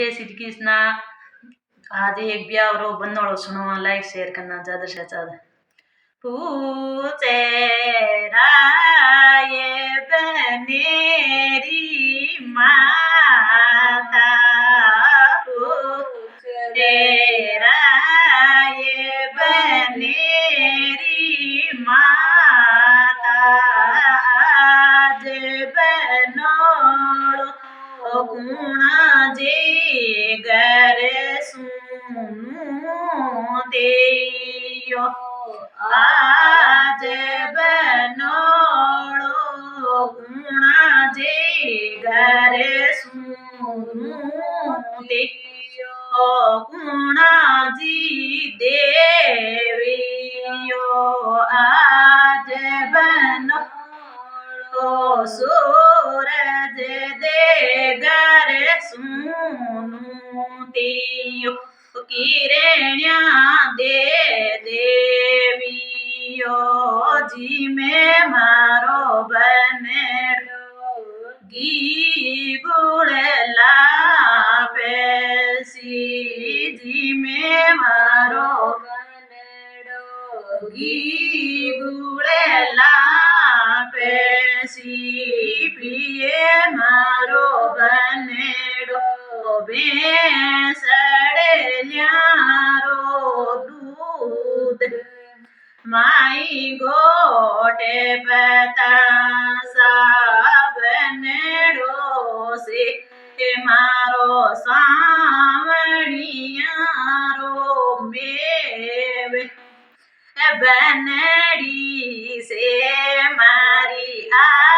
जय श्री कृष्णा। आज एक ब्याह रो बनवाड़ो सुनो, लाइक शेयर करना ज्यादा से ज्यादा। पूछे राये बनेरी माता, पूछे राये बनेरी माता, आज बनोड़ो गुणा जे घर सुनू देयो, आज बनोड़ो गुणा जे घर सुनू देयो, गुणा जी देवियो, आज बनो सूरज दे घर सुनू तियो, किरण्या दे देवियो, जी में मारो बनेड़ो घी गुड़ लापेसी, जी में मारो बनेड़ो घी गुड़ लापेसी, पिए मारो बनेड़ो भैंसड़े ल्यारो दूध, माई गोटे पतासा बनेड़ो से मारो सावणियारो मेव, बनड़ी से मारी आ